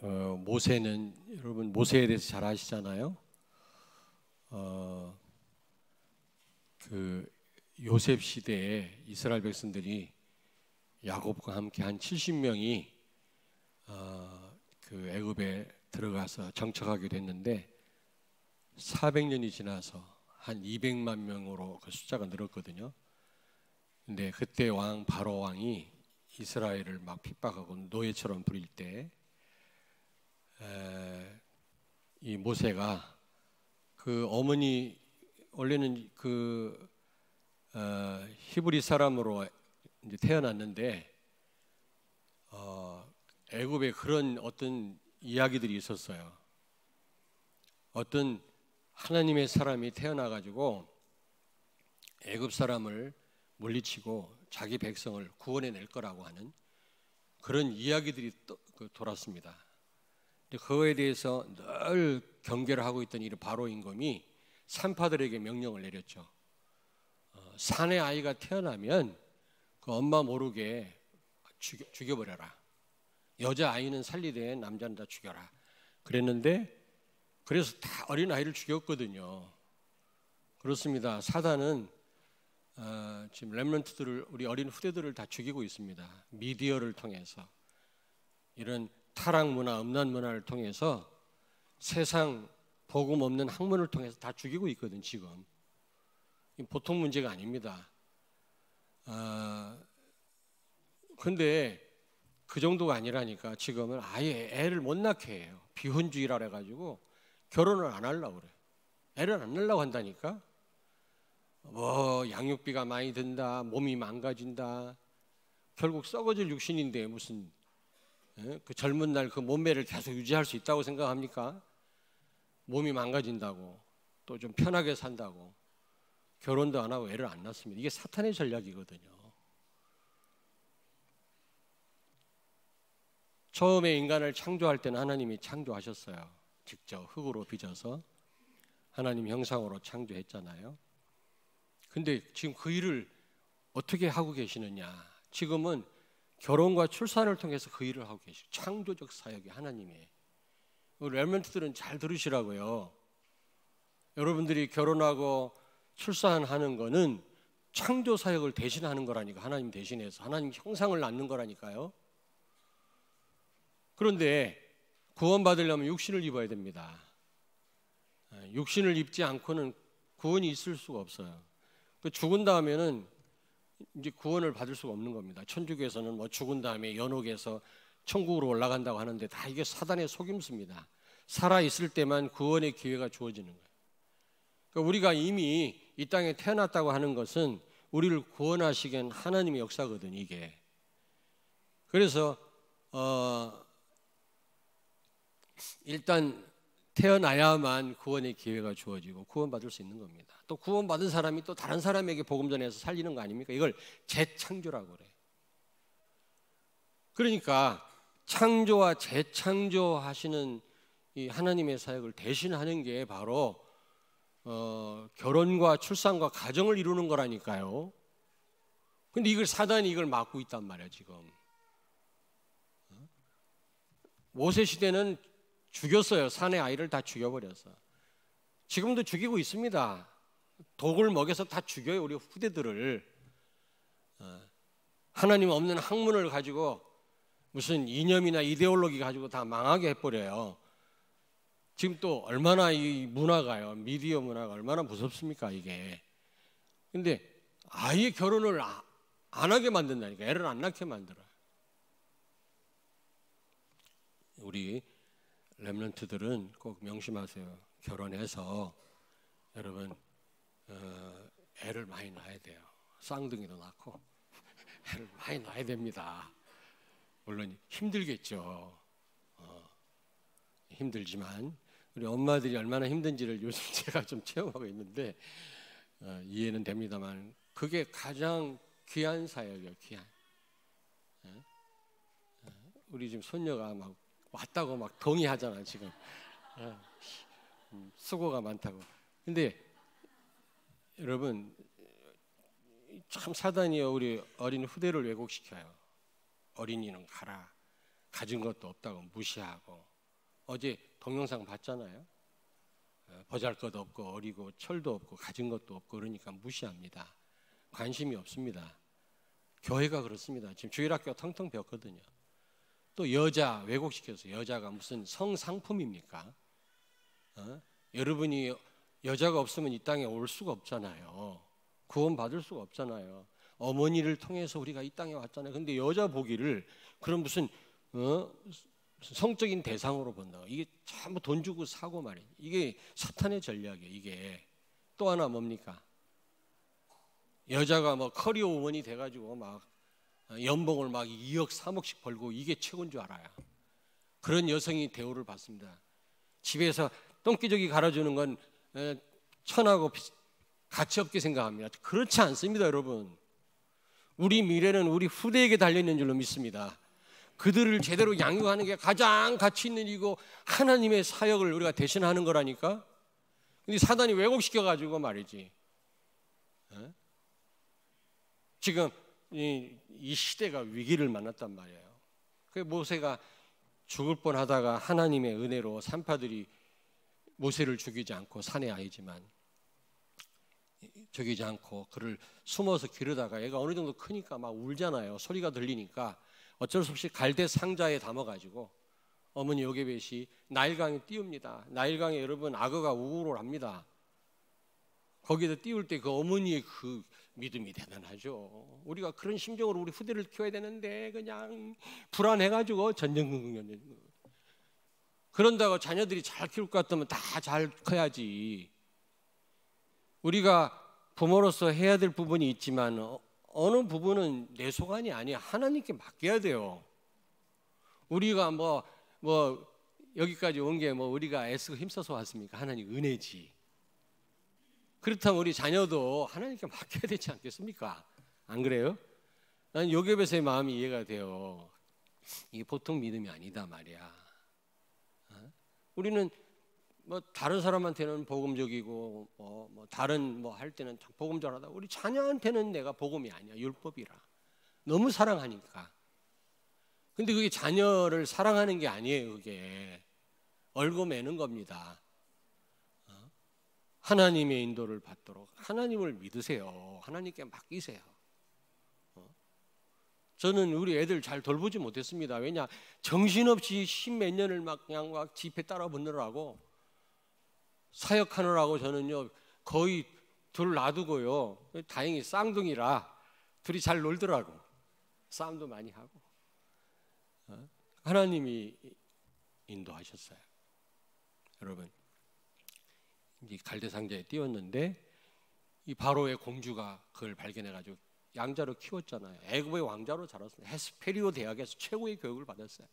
모세는 여러분 모세에 대해서 잘 아시잖아요. 그 요셉 시대에 이스라엘 백성들이 야곱과 함께 한 70명이 그 애굽에 들어가서 정착하게 됐는데 400년이 지나서 한 200만 명으로 그 숫자가 늘었거든요. 근데 그때 왕 바로 왕이 이스라엘을 막 핍박하고 노예처럼 부릴 때 이 모세가 그 어머니 원래는 그 히브리 사람으로 이제 태어났는데 애굽에 그런 어떤 이야기들이 있었어요. 어떤 하나님의 사람이 태어나가지고 애굽 사람을 물리치고 자기 백성을 구원해낼 거라고 하는 그런 이야기들이 돌았습니다. 그거에 대해서 늘 경계를 하고 있던 이 바로 임금이 산파들에게 명령을 내렸죠. 산의 아이가 태어나면 그 엄마 모르게 죽여버려라. 여자 아이는 살리되 남자는 다 죽여라. 그랬는데 그래서 다 어린 아이를 죽였거든요. 그렇습니다. 사단은 지금 렘넌트들을 우리 어린 후대들을 다 죽이고 있습니다. 미디어를 통해서 이런 타락 문화, 음란 문화를 통해서 세상 복음 없는 학문을 통해서 다 죽이고 있거든 지금. 보통 문제가 아닙니다. 근데 그 정도가 아니라니까 지금은 아예 애를 못 낳게 해요. 비혼주의라 해가지고 결혼을 안 하려고 그래요. 애를 안 낳으려고 한다니까. 뭐 양육비가 많이 든다, 몸이 망가진다. 결국 썩어질 육신인데 무슨 그 젊은 날 그 몸매를 계속 유지할 수 있다고 생각합니까? 몸이 망가진다고 또 좀 편하게 산다고 결혼도 안 하고 애를 안 낳습니다. 이게 사탄의 전략이거든요. 처음에 인간을 창조할 때는 하나님이 창조하셨어요. 직접 흙으로 빚어서 하나님 형상으로 창조했잖아요. 근데 지금 그 일을 어떻게 하고 계시느냐? 지금은 결혼과 출산을 통해서 그 일을 하고 계시고 창조적 사역이 하나님의. 우리 렘넌트들은 잘 들으시라고요. 여러분들이 결혼하고 출산하는 거는 창조 사역을 대신하는 거라니까. 하나님 대신해서 하나님 형상을 낳는 거라니까요. 그런데 구원받으려면 육신을 입어야 됩니다. 육신을 입지 않고는 구원이 있을 수가 없어요. 죽은 다음에는 이제 구원을 받을 수가 없는 겁니다. 천주교에서는 뭐 죽은 다음에 연옥에서 천국으로 올라간다고 하는데 다 이게 사단의 속임수입니다. 살아 있을 때만 구원의 기회가 주어지는 거예요. 그러니까 우리가 이미 이 땅에 태어났다고 하는 것은 우리를 구원하시기엔 하나님의 역사거든 이게. 그래서 일단 태어나야만 구원의 기회가 주어지고 구원받을 수 있는 겁니다. 또 구원받은 사람이 또 다른 사람에게 복음 전해서 살리는 거 아닙니까? 이걸 재창조라고 그래. 그러니까 창조와 재창조하시는 이 하나님의 사역을 대신하는 게 바로 결혼과 출산과 가정을 이루는 거라니까요. 근데 이걸 사단이 이걸 막고 있단 말이야 지금. 모세 시대는 죽였어요. 산의 아이를 다 죽여버렸어. 지금도 죽이고 있습니다. 독을 먹여서 다 죽여요. 우리 후대들을. 하나님 없는 학문을 가지고 무슨 이념이나 이데올로기 가지고 다 망하게 해버려요. 지금 또 얼마나 이 문화가요. 미디어 문화가 얼마나 무섭습니까 이게. 근데 아예 결혼을 안 하게 만든다니까. 애를 안 낳게 만들어요. 우리 렘넌트들은 꼭 명심하세요. 결혼해서 여러분 애를 많이 낳아야 돼요. 쌍둥이도 낳고 애를 많이 낳아야 됩니다. 물론 힘들겠죠. 힘들지만 우리 엄마들이 얼마나 힘든지를 요즘 제가 좀 체험하고 있는데 이해는 됩니다만 그게 가장 귀한 사역이에요. 귀한. 우리 지금 손녀가 막 왔다고 막 동의하잖아 지금. 수고가 많다고. 근데 여러분 참 사단이요 우리 어린 후대를 왜곡시켜요. 어린이는 가라. 가진 것도 없다고 무시하고, 어제 동영상 봤잖아요. 보잘것 없고 어리고 철도 없고 가진 것도 없고 그러니까 무시합니다. 관심이 없습니다. 교회가 그렇습니다. 지금 주일학교가 텅텅 비었거든요. 또 여자 왜곡시켜서 여자가 무슨 성상품입니까? 여러분이 여자가 없으면 이 땅에 올 수가 없잖아요. 구원 받을 수가 없잖아요. 어머니를 통해서 우리가 이 땅에 왔잖아요. 근데 여자 보기를 그런 무슨 성적인 대상으로 본다. 이게 전부 돈 주고 사고 말이에요. 이게 사탄의 전략이에요. 이게 또 하나 뭡니까? 여자가 뭐 커리어 우먼이 돼가지고 막 연봉을 막 2억 3억씩 벌고 이게 최고인 줄 알아요. 그런 여성이 대우를 받습니다. 집에서 똥기저귀 갈아주는 건 천하고 가치 없게 생각합니다. 그렇지 않습니다, 여러분. 우리 미래는 우리 후대에게 달려있는 줄로 믿습니다. 그들을 제대로 양육하는 게 가장 가치 있는 일이고 하나님의 사역을 우리가 대신하는 거라니까. 근데 사단이 왜곡시켜가지고 말이지. 지금 이 시대가 위기를 만났단 말이에요. 그 모세가 죽을 뻔하다가 하나님의 은혜로 산파들이 모세를 죽이지 않고 산에 아니지만 죽이지 않고 그를 숨어서 기르다가 얘가 어느 정도 크니까 막 울잖아요. 소리가 들리니까 어쩔 수 없이 갈대 상자에 담아가지고 어머니 요게벳이 나일강에 띄웁니다. 나일강에 여러분 악어가 우울을 합니다. 거기다 띄울 때 그 어머니의 그 믿음이 대단하죠. 우리가 그런 심정으로 우리 후대를 키워야 되는데 그냥 불안해가지고 전전긍긍. 그런다고 자녀들이 잘 키울 것 같으면 다 잘 커야지. 우리가 부모로서 해야 될 부분이 있지만 어느 부분은 내 소관이 아니야. 하나님께 맡겨야 돼요. 우리가 뭐 여기까지 온 게 뭐 우리가 애쓰고 힘써서 왔습니까? 하나님 은혜지. 그렇다면 우리 자녀도 하나님께 맡겨야 되지 않겠습니까? 안 그래요? 난 요게벳의 마음이 이해가 돼요. 이게 보통 믿음이 아니다 말이야. 우리는 뭐 다른 사람한테는 복음적이고 뭐 다른 뭐 할 때는 복음적하다. 우리 자녀한테는 내가 복음이 아니야. 율법이라. 너무 사랑하니까. 근데 그게 자녀를 사랑하는 게 아니에요. 그게 얽어매는 겁니다. 하나님의 인도를 받도록 하나님을 믿으세요. 하나님께 맡기세요. 저는 우리 애들 잘 돌보지 못했습니다. 왜냐? 정신없이 십몇 년을 막 그냥 막 집에 따라 붙느라고 사역하느라고 저는요 거의 둘 놔두고요. 다행히 쌍둥이라 둘이 잘 놀더라고. 싸움도 많이 하고. 하나님이 인도하셨어요. 여러분, 이 갈대 상자에 띄웠는데 이 바로의 공주가 그걸 발견해가지고 양자로 키웠잖아요. 애굽의 왕자로 자랐어요. 헤스페리오 대학에서 최고의 교육을 받았어요.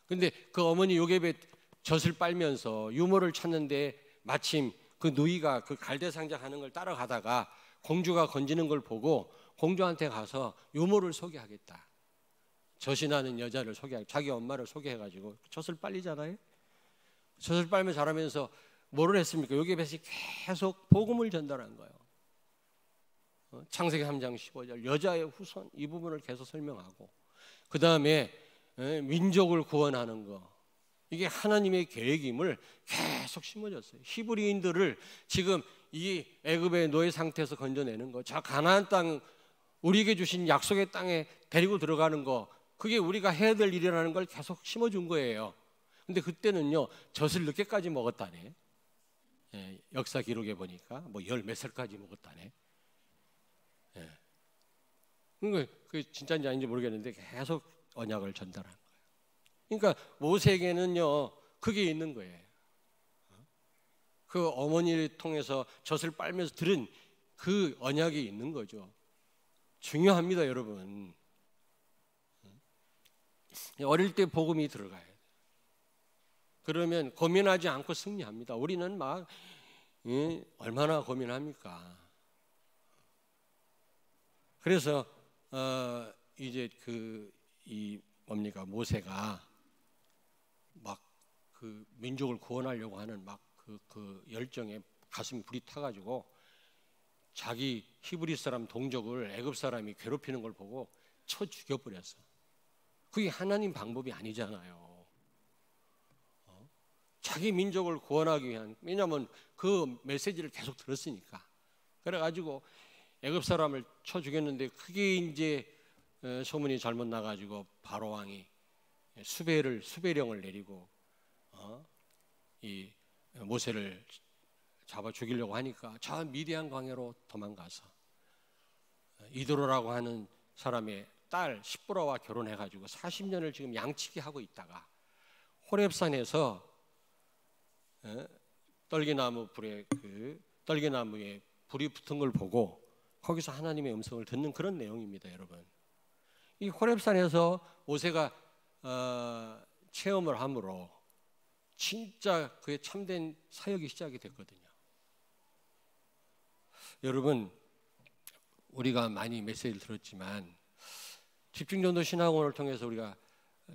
근데 그 어머니 요게벳 젖을 빨면서 유모를 찾는데 마침 그 누이가 그 갈대 상자 하는 걸 따라가다가 공주가 건지는 걸 보고 공주한테 가서 유모를 소개하겠다. 젖이 나는 여자를 자기 엄마를 소개해가지고 젖을 빨리잖아요. 젖을 빨며 자라면서 뭐를 했습니까? 요게벳이 계속 복음을 전달한 거예요. 창세기 3장 15절 여자의 후손 이 부분을 계속 설명하고 그 다음에 민족을 구원하는 거 이게 하나님의 계획임을 계속 심어줬어요. 히브리인들을 지금 이 애굽의 노예 상태에서 건져내는 거, 저 가나안 땅 우리에게 주신 약속의 땅에 데리고 들어가는 거 그게 우리가 해야 될 일이라는 걸 계속 심어준 거예요. 근데 그때는요 젖을 늦게까지 먹었다네. 역사 기록에 보니까 뭐 열 몇 살까지 먹었다네. 그러니까 그 진짜인지 아닌지 모르겠는데 계속 언약을 전달한 거예요. 그러니까 모세에게는요 그게 있는 거예요. 그 어머니를 통해서 젖을 빨면서 들은 그 언약이 있는 거죠. 중요합니다, 여러분. 어릴 때 복음이 들어가야 돼요. 그러면 고민하지 않고 승리합니다. 우리는 막 얼마나 고민합니까? 그래서 이제 이 뭡니까 모세가 막 그 민족을 구원하려고 하는 막 그 열정에 가슴이 불이 타가지고 자기 히브리 사람 동족을 애굽 사람이 괴롭히는 걸 보고 쳐 죽여버렸어. 그게 하나님 방법이 아니잖아요. 자기 민족을 구원하기 위한, 왜냐하면 그 메시지를 계속 들었으니까. 그래가지고 애굽 사람을 쳐 죽였는데 그게 이제 소문이 잘못 나가지고 바로 왕이 수배령을 내리고 이 모세를 잡아 죽이려고 하니까 저 미디안 광야로 도망가서 이도로라고 하는 사람의 딸 십보라와 결혼해가지고 40년을 지금 양치기 하고 있다가 호렙산에서 떨기나무에 불이 붙은 걸 보고 거기서 하나님의 음성을 듣는 그런 내용입니다, 여러분. 이 호렙산에서 모세가 체험을 함으로 진짜 그의 참된 사역이 시작이 됐거든요. 여러분, 우리가 많이 메시지를 들었지만 집중전도 신학원을 통해서 우리가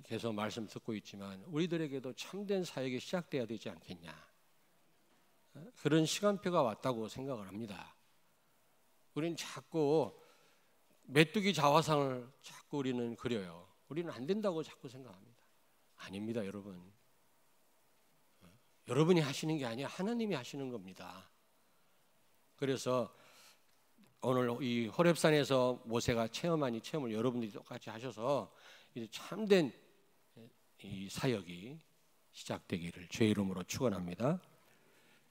계속 말씀 듣고 있지만 우리들에게도 참된 사역이 시작돼야 되지 않겠냐, 그런 시간표가 왔다고 생각을 합니다. 우리는 자꾸 메뚜기 자화상을 자꾸 우리는 그려요. 우리는 안 된다고 자꾸 생각합니다. 아닙니다, 여러분. 여러분이 하시는 게 아니라 하나님이 하시는 겁니다. 그래서 오늘 이 호렙산에서 모세가 체험한 이 체험을 여러분들이 똑같이 하셔서 이제 참된 이 사역이 시작되기를 주의 이름으로 축원합니다.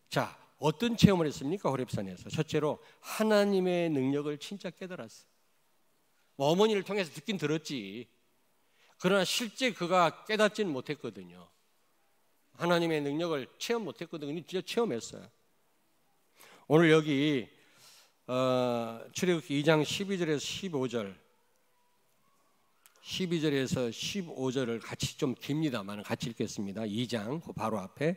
자, 어떤 체험을 했습니까? 호렙산에서 첫째로 하나님의 능력을 진짜 깨달았어요. 어머니를 통해서 듣긴 들었지, 그러나 실제 그가 깨닫지는 못했거든요. 하나님의 능력을 체험 못했거든요. 진짜 체험했어요. 오늘 여기 출애굽기 2장 12절에서 12절에서 15절을 같이, 좀 깁니다만 같이 읽겠습니다. 2장 그 바로 앞에,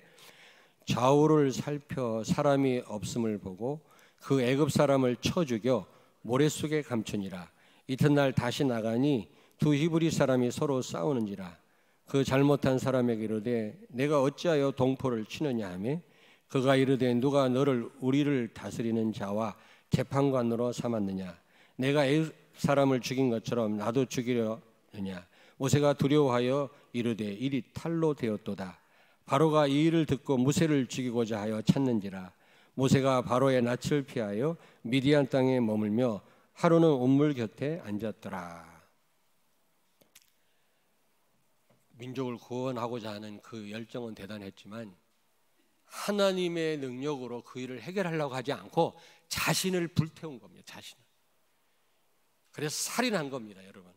좌우를 살펴 사람이 없음을 보고 그 애굽 사람을 쳐 죽여 모래 속에 감추니라. 이튿날 다시 나가니 두 히브리 사람이 서로 싸우는지라. 그 잘못한 사람에게 이르되 내가 어찌하여 동포를 치느냐 하매 그가 이르되 누가 너를 우리를 다스리는 자와 재판관으로 삼았느냐. 내가 애굽 사람을 죽인 것처럼 나도 죽이려느냐. 모세가 두려워하여 이르되 일이 탈로 되었도다. 바로가 이 일을 듣고 모세를 죽이고자 하여 찾는지라. 모세가 바로의 낯을 피하여 미디안 땅에 머물며 하루는 온물 곁에 앉았더라. 민족을 구원하고자 하는 그 열정은 대단했지만 하나님의 능력으로 그 일을 해결하려고 하지 않고 자신을 불태운 겁니다. 자신을. 그래서 살인한 겁니다, 여러분.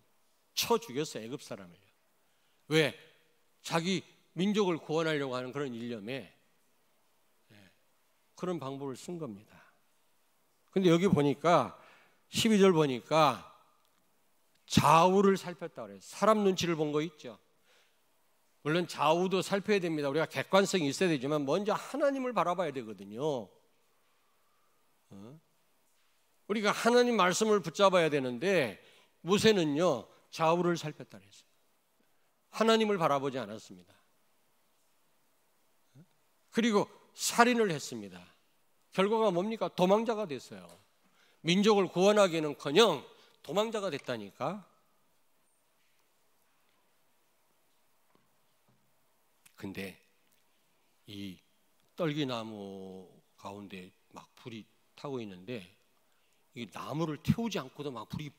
쳐 죽였어요, 애굽 사람을요. 왜? 자기 민족을 구원하려고 하는 그런 일념에 그런 방법을 쓴 겁니다. 근데 여기 보니까 12절 보니까 좌우를 살폈다 그래요. 사람 눈치를 본 거 있죠. 물론 좌우도 살펴야 됩니다. 우리가 객관성이 있어야 되지만 먼저 하나님을 바라봐야 되거든요. 우리가 하나님 말씀을 붙잡아야 되는데 모세는요 좌우를 살폈다 그랬어요. 하나님을 바라보지 않았습니다. 그리고 살인을 했습니다. 결과가 뭡니까? 도망자가 됐어요. 민족을 구원하기는커녕 도망자가 됐다니까. 근데 이 떨기나무 가운데 막 불이 타고 있는데 이 나무를 태우지 않고도 막 불이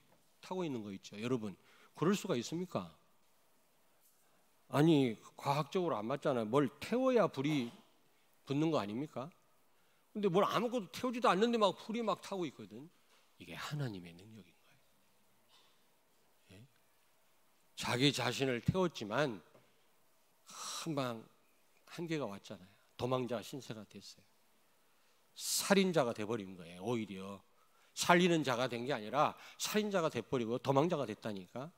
타고 있는 거 있죠. 여러분, 그럴 수가 있습니까? 아니, 과학적으로 안 맞잖아요. 뭘 태워야 불이 붙는 거 아닙니까? 근데 뭘 아무것도 태우지도 않는데 막 불이 막 타고 있거든. 이게 하나님의 능력인 거예요. 예? 자기 자신을 태웠지만 금방 한계가 왔잖아요. 도망자 신세가 됐어요. 살인자가 돼버린 거예요. 오히려 살리는 자가 된 게 아니라 살인자가 돼버리고 도망자가 됐다니까.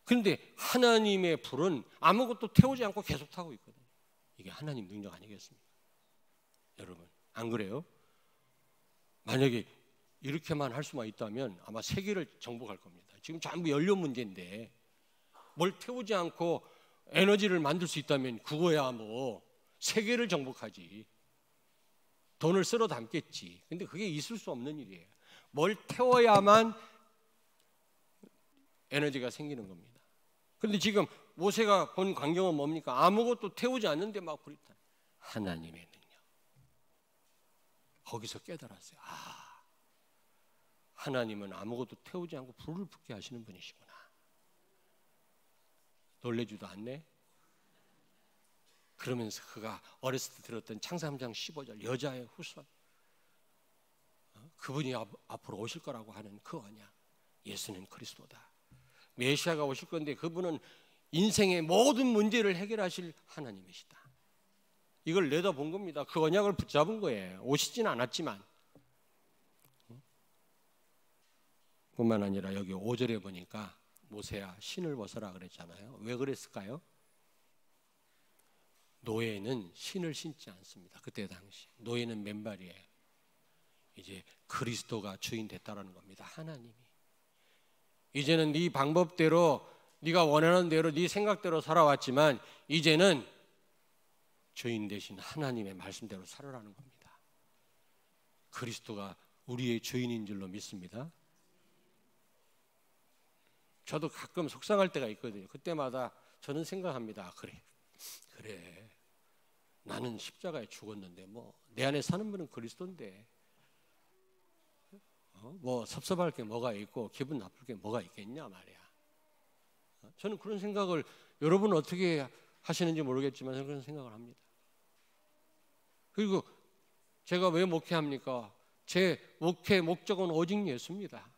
그런데 하나님의 불은 아무것도 태우지 않고 계속 타고 있거든요. 이게 하나님 능력 아니겠습니까? 여러분, 안 그래요? 만약에 이렇게만 할 수만 있다면 아마 세계를 정복할 겁니다. 지금 전부 연료 문제인데 뭘 태우지 않고 에너지를 만들 수 있다면 그거야 뭐 세계를 정복하지. 돈을 쓸어 담겠지. 근데 그게 있을 수 없는 일이에요. 뭘 태워야만 에너지가 생기는 겁니다. 그런데 지금 모세가 본 광경은 뭡니까? 아무것도 태우지 않는데 막 불이 타. 하나님의 능력. 거기서 깨달았어요. 아, 하나님은 아무것도 태우지 않고 불을 붙게 하시는 분이시구나. 놀래지도 않네. 그러면서 그가 어렸을 때 들었던 창세기 3장 15절 여자의 후손, 그분이 앞으로 오실 거라고 하는 그 언약, 예수는 그리스도다. 메시아가 오실 건데 그분은 인생의 모든 문제를 해결하실 하나님이시다. 이걸 내다본 겁니다. 그 언약을 붙잡은 거예요. 오시지는 않았지만. 뿐만 아니라 여기 5절에 보니까 모세야 신을 벗어라 그랬잖아요. 왜 그랬을까요? 노예는 신을 신지 않습니다. 그때 당시 노예는 맨발이에요. 이제 그리스도가 주인 됐다라는 겁니다. 하나님이 이제는 네 방법대로, 네가 원하는 대로, 네 생각대로 살아왔지만 이제는 주인 되신 하나님의 말씀대로 살아라는 겁니다. 그리스도가 우리의 주인인 줄로 믿습니다. 저도 가끔 속상할 때가 있거든요. 그때마다 저는 생각합니다. 그래 나는 십자가에 죽었는데 뭐 내 안에 사는 분은 그리스도인데 뭐 섭섭할 게 뭐가 있고 기분 나쁠 게 뭐가 있겠냐 말이야. 저는 그런 생각을, 여러분은 어떻게 하시는지 모르겠지만 저는 그런 생각을 합니다. 그리고 제가 왜 목회합니까? 제 목회 목적은 오직 예수입니다.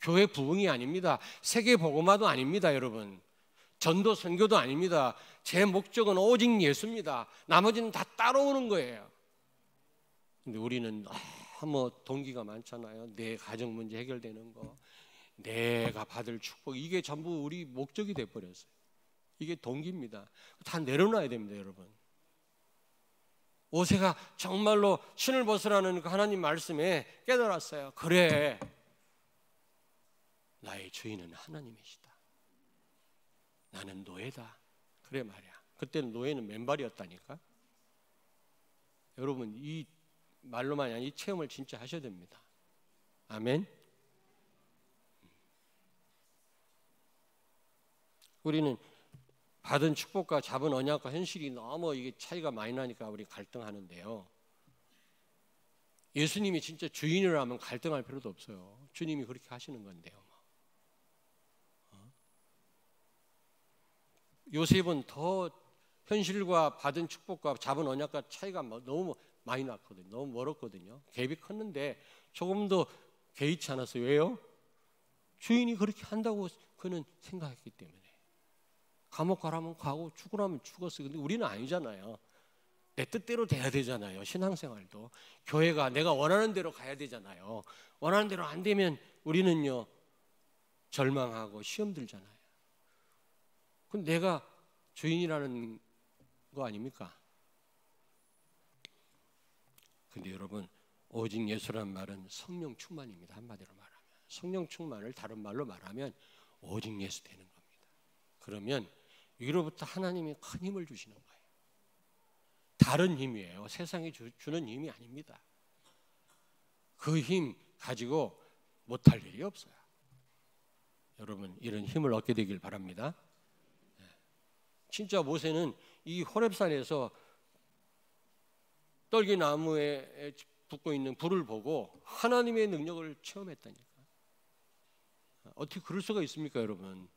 교회 부흥이 아닙니다. 세계 복음화도 아닙니다. 여러분, 전도 선교도 아닙니다. 제 목적은 오직 예수입니다. 나머지는 다 따라오는 거예요. 근데 우리는 뭐 동기가 많잖아요. 내 가정 문제 해결되는 거, 내가 받을 축복, 이게 전부 우리 목적이 돼버렸어요. 이게 동기입니다. 다 내려놔야 됩니다. 여러분, 모세가 정말로 신을 벗으라는 그 하나님 말씀에 깨달았어요. 그래, 나의 주인은 하나님이시다. 나는 노예다. 그래 말이야. 그때는 노예는 맨발이었다니까. 여러분, 이 말로만이 아니라 이 체험을 진짜 하셔야 됩니다. 아멘. 우리는 받은 축복과 잡은 언약과 현실이 너무 이게 차이가 많이 나니까 우리 갈등하는데요. 예수님이 진짜 주인이라면 갈등할 필요도 없어요. 주님이 그렇게 하시는 건데요. 요셉은 더 현실과 받은 축복과 잡은 언약과 차이가 너무 많이 났거든요. 너무 멀었거든요. 갭이 컸는데 조금 더 개의치 않았어요. 왜요? 주인이 그렇게 한다고 그는 생각했기 때문에. 감옥 가라면 가고 죽으라면 죽었어요. 근데 우리는 아니잖아요. 내 뜻대로 돼야 되잖아요. 신앙생활도. 교회가 내가 원하는 대로 가야 되잖아요. 원하는 대로 안 되면 우리는요 절망하고 시험 들잖아요. 그럼 내가 주인이라는 거 아닙니까? 근데 여러분, 오직 예수라는 말은 성령 충만입니다. 한마디로 말하면 성령 충만을 다른 말로 말하면 오직 예수 되는 겁니다. 그러면 위로부터 하나님이 큰 힘을 주시는 거예요. 다른 힘이에요. 세상이 주는 힘이 아닙니다. 그 힘 가지고 못할 일이 없어요. 여러분, 이런 힘을 얻게 되길 바랍니다. 진짜 모세는 이 호렙산에서 떨기나무에 붙고 있는 불을 보고 하나님의 능력을 체험했다니까. 어떻게 그럴 수가 있습니까, 여러분?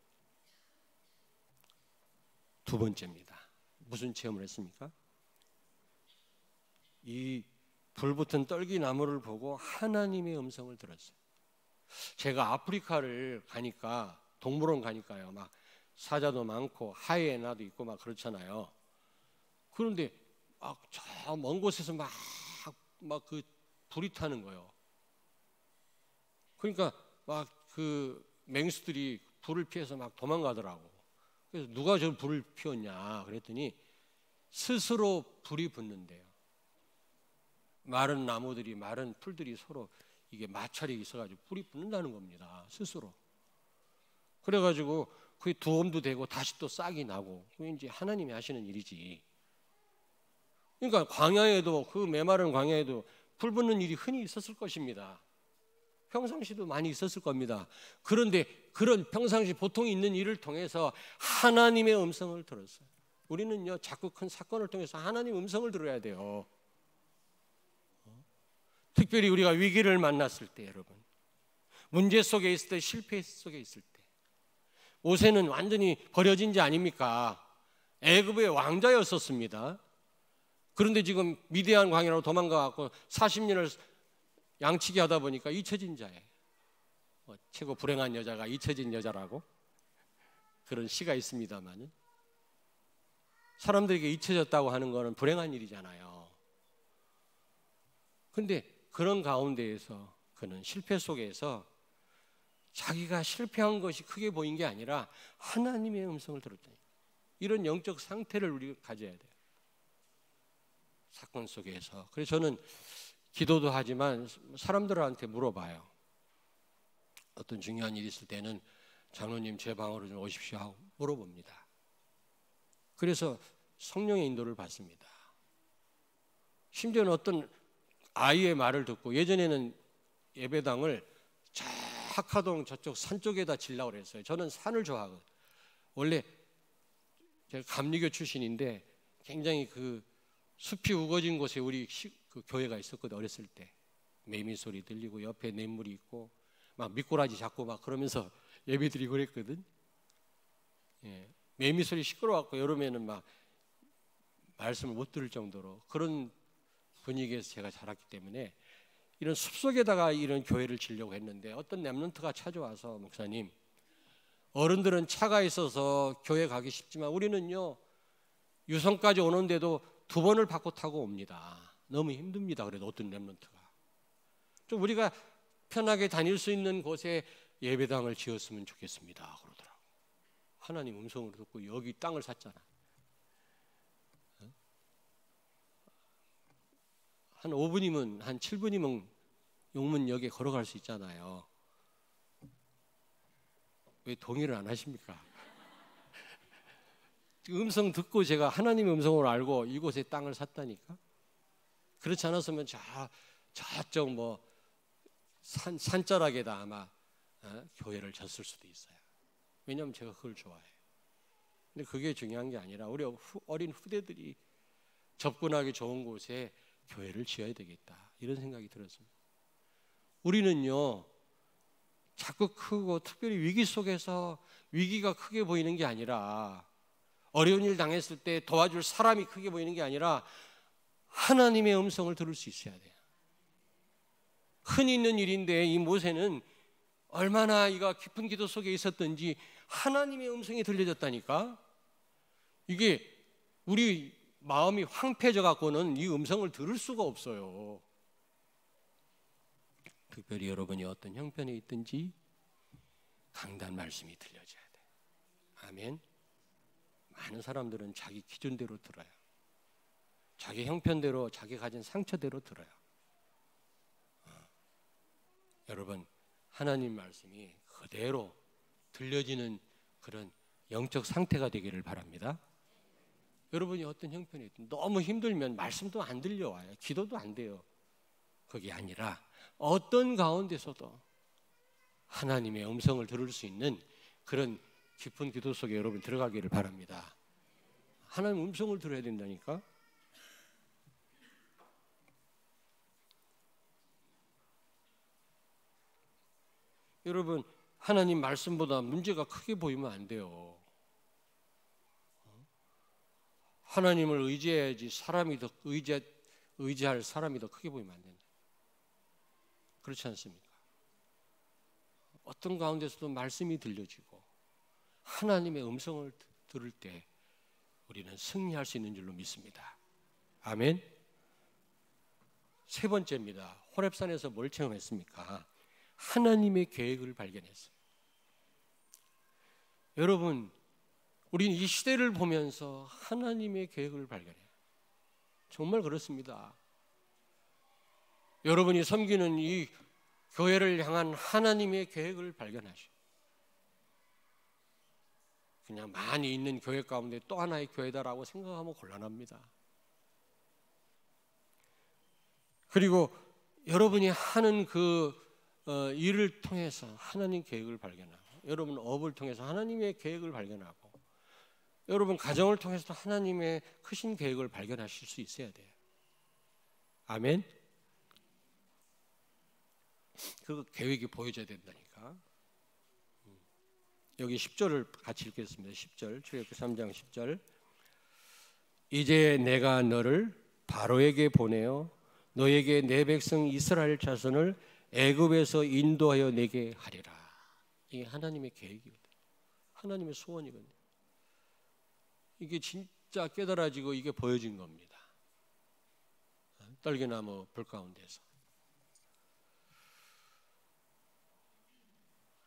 두 번째입니다. 무슨 체험을 했습니까? 이 불붙은 떨기나무를 보고 하나님의 음성을 들었어요. 제가 아프리카를 가니까, 동물원 가니까요, 막 사자도 많고 하이에나도 있고 막 그렇잖아요. 그런데 막 저 먼 곳에서 막 그 불이 타는 거예요. 그러니까 막 그 맹수들이 불을 피해서 막 도망가더라고. 그래서 누가 저 불을 피웠냐 그랬더니 스스로 불이 붙는데요. 마른 나무들이, 마른 풀들이 서로 이게 마찰이 있어가지고 불이 붙는다는 겁니다. 스스로. 그래가지고 그게 두엄도 되고 다시 또 싹이 나고. 그게 이제 하나님이 하시는 일이지. 그러니까 광야에도, 그 메마른 광야에도 불 붙는 일이 흔히 있었을 것입니다. 평상시도 많이 있었을 겁니다. 그런데 그런 평상시 보통 있는 일을 통해서 하나님의 음성을 들었어요. 우리는요 자꾸 큰 사건을 통해서 하나님 음성을 들어야 돼요. 특별히 우리가 위기를 만났을 때, 여러분, 문제 속에 있을 때, 실패 속에 있을 때, 모세는 완전히 버려진 자 아닙니까? 애굽의 왕자였었습니다. 그런데 지금 미디안 광야로 도망가갖고 40년을 양치기 하다 보니까 잊혀진 자예요. 최고 불행한 여자가 잊혀진 여자라고 그런 시가 있습니다만, 사람들에게 잊혀졌다고 하는 것은 불행한 일이잖아요. 그런데 그런 가운데에서 그는 실패 속에서 자기가 실패한 것이 크게 보인 게 아니라 하나님의 음성을 들었다. 이런 영적 상태를 우리가 가져야 돼요. 사건 속에서. 그래서 저는 기도도 하지만 사람들한테 물어봐요. 어떤 중요한 일이 있을 때는 장로님 제 방으로 좀 오십시오 하고 물어봅니다. 그래서 성령의 인도를 받습니다. 심지어는 어떤 아이의 말을 듣고, 예전에는 예배당을 저 학화동 저쪽 산 쪽에다 지으려고 그랬어요. 저는 산을 좋아하거든요. 원래 제가 감리교 출신인데 굉장히 그 숲이 우거진 곳에 우리 그 교회가 있었거든요. 어렸을 때 매미 소리 들리고 옆에 냇물이 있고 막 미꾸라지 잡고 막 그러면서 예배드리고 그랬거든. 예, 매미 소리 시끄러워갖고 여름에는 막 말씀을 못 들을 정도로 그런 분위기에서 제가 자랐기 때문에 이런 숲속에다가 이런 교회를 지으려고 했는데, 어떤 랩런트가 찾아와서, 목사님, 어른들은 차가 있어서 교회 가기 쉽지만 우리는요 유성까지 오는데도 2번을 바꿔 타고 옵니다. 너무 힘듭니다. 그래도 어떤 랩런트가 좀 우리가 편하게 다닐 수 있는 곳에 예배당을 지었으면 좋겠습니다 그러더라고. 하나님 음성을 듣고 여기 땅을 샀잖아. 한 5분이면, 한 7분이면 용문역에 걸어갈 수 있잖아요. 왜 동의를 안 하십니까? 음성 듣고 제가 하나님의 음성을 알고 이곳에 땅을 샀다니까. 그렇지 않았으면 저쪽 뭐 산자락에다 아마 교회를 졌을 수도 있어요. 왜냐하면 제가 그걸 좋아해요. 근데 그게 중요한 게 아니라 우리 어린 후대들이 접근하기 좋은 곳에 교회를 지어야 되겠다, 이런 생각이 들었습니다. 우리는요 자꾸 크고, 특별히 위기 속에서 위기가 크게 보이는 게 아니라, 어려운 일 당했을 때 도와줄 사람이 크게 보이는 게 아니라 하나님의 음성을 들을 수 있어야 돼요. 흔히 있는 일인데 이 모세는 얼마나 이가 깊은 기도 속에 있었던지 하나님의 음성이 들려졌다니까. 이게 우리 마음이 황폐해져 갖고는 이 음성을 들을 수가 없어요. 특별히 여러분이 어떤 형편에 있든지 강단 말씀이 들려져야 돼. 아멘. 많은 사람들은 자기 기준대로 들어요. 자기 형편대로, 자기 가진 상처대로 들어요. 여러분, 하나님 말씀이 그대로 들려지는 그런 영적 상태가 되기를 바랍니다. 여러분이 어떤 형편에 있든 너무 힘들면 말씀도 안 들려와요. 기도도 안 돼요. 그게 아니라 어떤 가운데서도 하나님의 음성을 들을 수 있는 그런 깊은 기도 속에 여러분 들어가기를 바랍니다. 하나님 음성을 들어야 된다니까. 여러분, 하나님 말씀보다 문제가 크게 보이면 안 돼요. 하나님을 의지해야지 사람이 더 의지할 사람이 더 크게 보이면 안 된다. 그렇지 않습니까? 어떤 가운데서도 말씀이 들려지고 하나님의 음성을 들을 때 우리는 승리할 수 있는 줄로 믿습니다. 아멘. 세 번째입니다. 호렙산에서 뭘 체험했습니까? 하나님의 계획을 발견했어요. 여러분, 우리는 이 시대를 보면서 하나님의 계획을 발견해요. 정말 그렇습니다. 여러분이 섬기는 이 교회를 향한 하나님의 계획을 발견하시오. 그냥 많이 있는 교회 가운데 또 하나의 교회다라고 생각하면 곤란합니다. 그리고 여러분이 하는 그 일을 통해서 하나님 계획을 발견하고, 여러분 업을 통해서 하나님의 계획을 발견하고 여러분 가정을 통해서도 하나님의 크신 계획을 발견하실 수 있어야 돼요. 아멘. 그 계획이 보여져야 된다니까. 여기 10절을 같이 읽겠습니다. 10절 출애굽기 3장 10절. 이제 내가 너를 바로에게 보내어 너에게 내 백성 이스라엘 자손을 애굽에서 인도하여 내게 하리라. 이게 하나님의 계획이거든요. 하나님의 소원이거든요. 이게 진짜 깨달아지고 이게 보여진 겁니다. 떨기나무 불 가운데서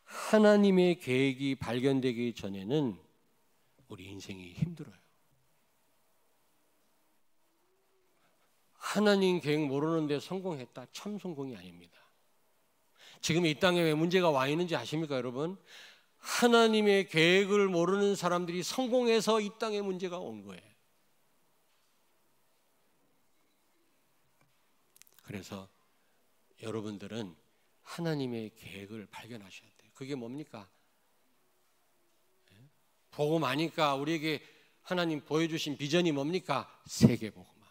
하나님의 계획이 발견되기 전에는 우리 인생이 힘들어요. 하나님 계획 모르는데 성공했다. 참 성공이 아닙니다. 지금 이 땅에 왜 문제가 와 있는지 아십니까, 여러분? 하나님의 계획을 모르는 사람들이 성공해서 이 땅에 문제가 온 거예요. 그래서 여러분들은 하나님의 계획을 발견하셔야 돼요. 그게 뭡니까? 복음 아니까 우리에게 하나님 보여주신 비전이 뭡니까? 세계복음화.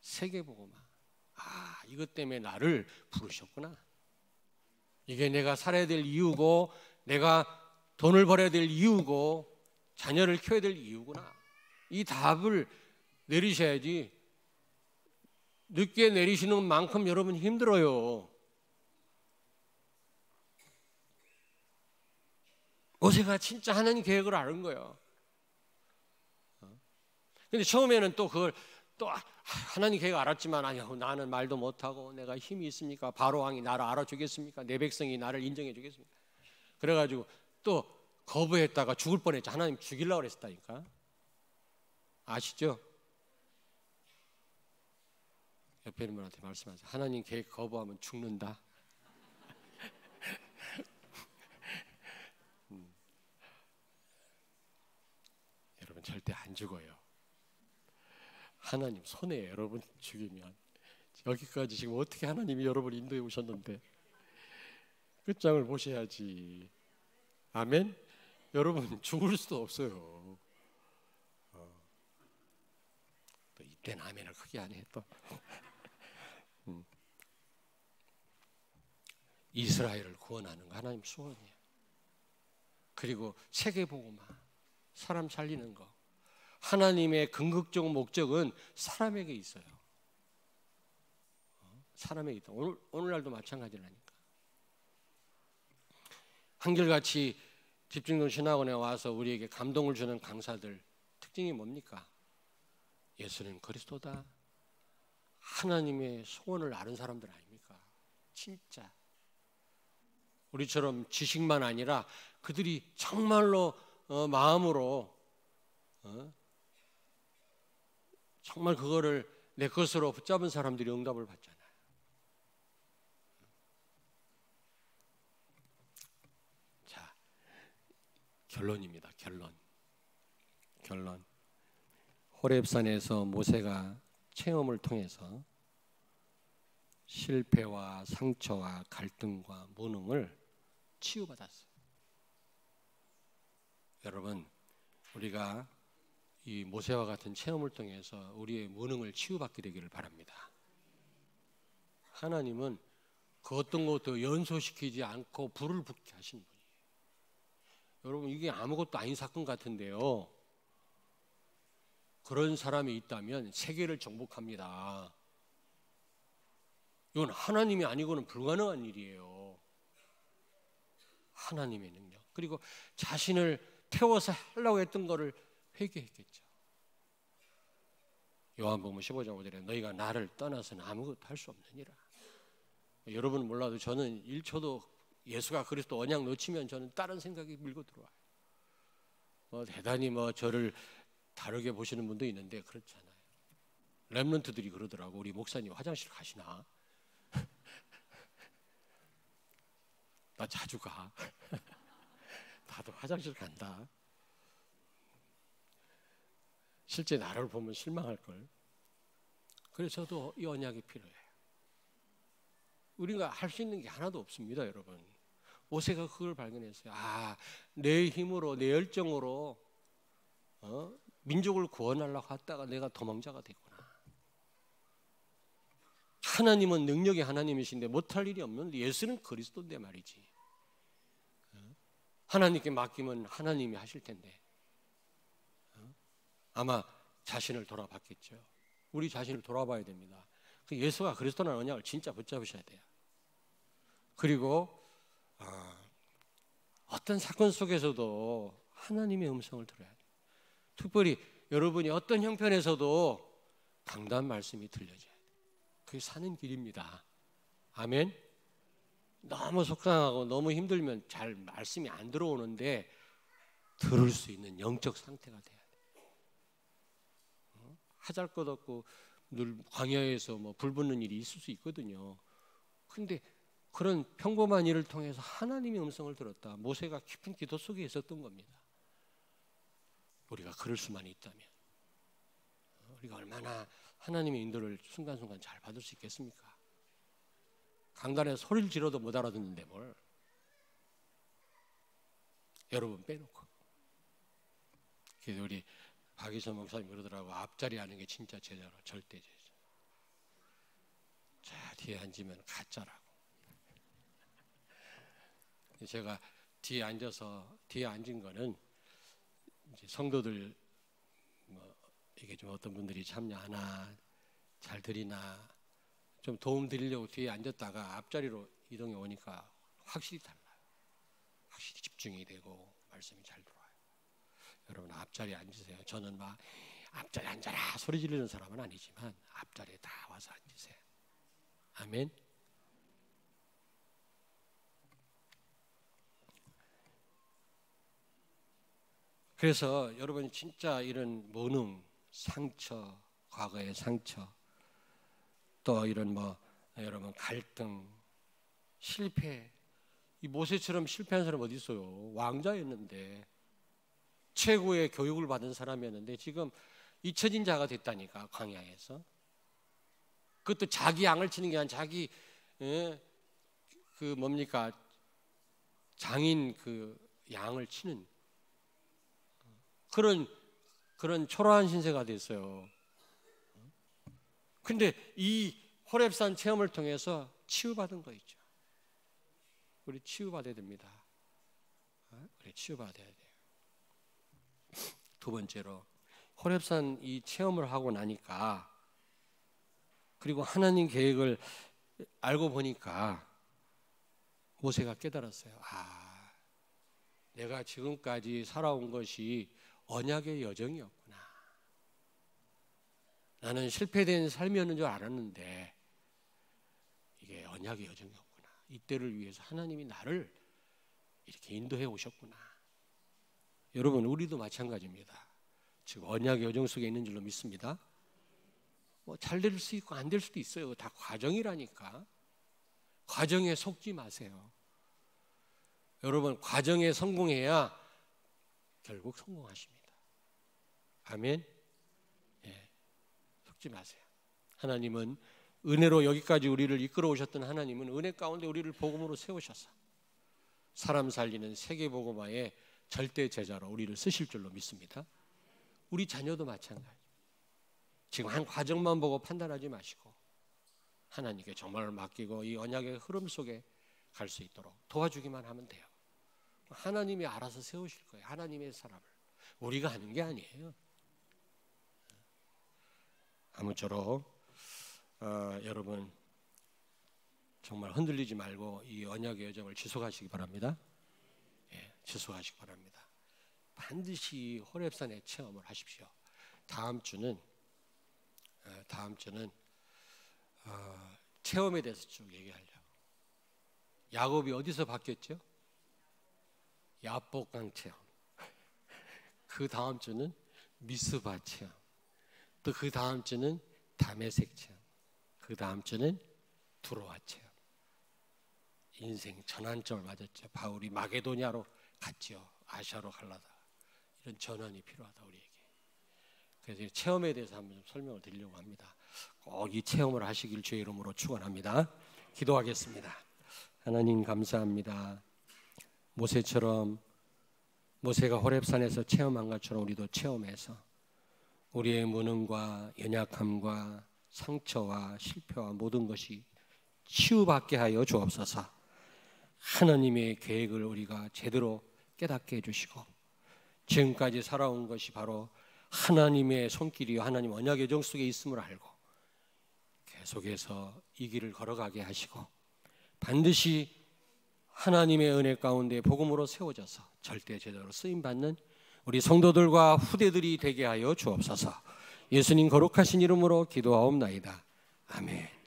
세계복음화. 아, 이것 때문에 나를 부르셨구나. 이게 내가 살아야 될 이유고 내가 돈을 벌어야 될 이유고 자녀를 키워야 될 이유구나. 이 답을 내리셔야지. 늦게 내리시는 만큼 여러분 힘들어요. 모세가 진짜 하나님 계획을 아는 거예요. 근데 처음에는 또 그걸 또 하나님 계획 알았지만 아니요, 나는 말도 못하고 내가 힘이 있습니까? 바로 왕이 나를 알아주겠습니까? 내 백성이 나를 인정해 주겠습니까? 그래가지고 또 거부했다가 죽을 뻔했죠. 하나님 죽이려고 그랬다니까. 아시죠? 옆에 있는 분한테 말씀하세요. 하나님 계획 거부하면 죽는다. 여러분 절대 안 죽어요. 하나님 손에 여러분 죽이면 여기까지 지금 어떻게 하나님이 여러분을 인도해 오셨는데 끝장을 보셔야지. 아멘. 여러분 죽을 수도 없어요. 또 이때는 아멘을 크게 안 해 또. 이스라엘을 구원하는 거 하나님 소원이에요. 그리고 세계복음화, 사람 살리는 거. 하나님의 궁극적 목적은 사람에게 있어요. 사람에게 있다. 오늘날도 마찬가지라니까. 한결같이 집중동 신학원에 와서 우리에게 감동을 주는 강사들 특징이 뭡니까? 예수는 그리스도다. 하나님의 소원을 아는 사람들 아닙니까? 진짜. 우리처럼 지식만 아니라 그들이 정말로 마음으로 정말 그거를 내 것으로 붙잡은 사람들이 응답을 받잖아요. 자, 결론입니다. 결론. 호렙산에서 모세가 체험을 통해서 실패와 상처와 갈등과 무능을 치유받았어요. 여러분, 우리가 이 모세와 같은 체험을 통해서 우리의 무능을 치유받게 되기를 바랍니다. 하나님은 그 어떤 것도 연소시키지 않고 불을 붙게 하신 분이에요. 여러분, 이게 아무것도 아닌 사건 같은데요, 그런 사람이 있다면 세계를 정복합니다. 이건 하나님이 아니고는 불가능한 일이에요. 하나님의 능력. 그리고 자신을 태워서 하려고 했던 거를 회개했겠죠. 요한복음 15장 5절에 너희가 나를 떠나서는 아무것도 할 수 없느니라. 여러분은 몰라도 저는 1초도 예수가 그리스도 언약 놓치면 저는 다른 생각이 밀고 들어와요. 대단히 저를 다르게 보시는 분도 있는데 그렇잖아요. 렘넌트들이 그러더라고. 우리 목사님 화장실 가시나? 나 자주 가. 나도 화장실 간다. 실제 나를 보면 실망할걸. 그래서 저도 이 언약이 필요해요. 우리가 할 수 있는 게 하나도 없습니다, 여러분. 모세가 그걸 발견했어요. 내 힘으로, 내 열정으로 민족을 구원하려고 하다가 내가 도망자가 됐구나. 하나님은 능력의 하나님이신데 못할 일이 없는데, 예수는 그리스도인데 말이지. 하나님께 맡기면 하나님이 하실 텐데. 아마 자신을 돌아봤겠죠. 우리 자신을 돌아봐야 됩니다. 예수가 그리스도라는 언약을 진짜 붙잡으셔야 돼요. 그리고 어떤 사건 속에서도 하나님의 음성을 들어야 돼요. 특별히 여러분이 어떤 형편에서도 강단 말씀이 들려져야 돼요. 그게 사는 길입니다. 아멘. 너무 속상하고 너무 힘들면 잘 말씀이 안 들어오는데 들을 수 있는 영적 상태가 돼야 돼요. 하잘것없고 늘 광야에서 불 붙는 일이 있을 수 있거든요. 근데 그런 평범한 일을 통해서 하나님의 음성을 들었다. 모세가 깊은 기도 속에 있었던 겁니다. 우리가 그럴 수만 있다면 우리가 얼마나 하나님의 인도를 순간순간 잘 받을 수 있겠습니까? 강단에 소리를 지르도 못 알아듣는데 뭘. 여러분 빼놓고. 그래서 우리 박희선 목사님 그러더라고. 앞자리 하는 게 진짜 제자로, 절대 제자. 자, 뒤에 앉으면 가짜라고. 제가 뒤에 앉은 거는 이제 성도들 이게 좀 어떤 분들이 참여하나 잘 드리나 좀 도움 드리려고 뒤에 앉았다가 앞자리로 이동해 오니까 확실히 달라요. 확실히 집중이 되고 말씀이 잘 들어와요. 여러분 앞자리에 앉으세요. 저는 막 앞자리에 앉아라 소리 지르는 사람은 아니지만 앞자리에 다 와서 앉으세요. 아멘. 그래서 여러분 진짜 이런 모능, 상처, 과거의 상처, 또 이런 여러분 갈등, 실패, 이 모세처럼 실패한 사람 어디 있어요? 왕자였는데 최고의 교육을 받은 사람이었는데 지금 잊혀진 자가 됐다니까. 광야에서. 그것도 자기 양을 치는 게 아니라 자기 장인 양을 치는 그런 초라한 신세가 됐어요. 근데 이 호렙산 체험을 통해서 치유받은 거 있죠. 우리 치유받아야 됩니다. 우리 치유받아야 돼요. 두 번째로 호렙산 이 체험을 하고 나니까 그리고 하나님 계획을 알고 보니까 모세가 깨달았어요. 내가 지금까지 살아온 것이 언약의 여정이었구나. 나는 실패된 삶이었는 줄 알았는데 이게 언약의 여정이었구나. 이때를 위해서 하나님이 나를 이렇게 인도해 오셨구나. 여러분 우리도 마찬가지입니다. 지금 언약의 여정 속에 있는 줄로 믿습니다. 잘 될 수 있고 안 될 수도 있어요. 다 과정이라니까. 과정에 속지 마세요. 여러분 과정에 성공해야 결국 성공하십니다. 아멘. 속지 마세요. 하나님은 은혜로 여기까지 우리를 이끌어 오셨던 하나님은 은혜 가운데 우리를 복음으로 세우셔서 사람 살리는 세계복음화의 절대 제자로 우리를 쓰실 줄로 믿습니다. 우리 자녀도 마찬가지. 지금 한 과정만 보고 판단하지 마시고 하나님께 정말 맡기고 이 언약의 흐름 속에 갈 수 있도록 도와주기만 하면 돼요. 하나님이 알아서 세우실 거예요. 하나님의 사람을. 우리가 하는 게 아니에요. 아무쪼록 여러분 정말 흔들리지 말고 이 언약의 여정을 지속하시기 바랍니다. 지속하시기 바랍니다. 반드시 호렙산의 체험을 하십시오. 다음 주는 체험에 대해서 쭉 얘기하려고. 야곱이 어디서 바뀌었죠? 야복강 체험. 그 다음 주는 미스바 체험. 또 그 다음 주는 다메섹 체험. 그 다음 주는 두로아 체험. 인생 전환점을 맞았죠. 바울이 마게도냐로 갔죠. 아시아로 가려다. 이런 전환이 필요하다 우리에게. 그래서 체험에 대해서 한번 좀 설명을 드리려고 합니다. 꼭 이 체험을 하시길 주의 이름으로 축원합니다. 기도하겠습니다. 하나님 감사합니다. 모세처럼, 모세가 호렙산에서 체험한 것처럼 우리도 체험해서 우리의 무능과 연약함과 상처와 실패와 모든 것이 치유받게 하여 주옵소서. 하나님의 계획을 우리가 제대로 깨닫게 해주시고, 지금까지 살아온 것이 바로 하나님의 손길이요 하나님 언약의 정 속에 있음을 알고 계속해서 이 길을 걸어가게 하시고, 반드시 하나님의 은혜 가운데 복음으로 세워져서 절대 제자로 쓰임받는 우리 성도들과 후대들이 되게 하여 주옵소서. 예수님 거룩하신 이름으로 기도하옵나이다. 아멘.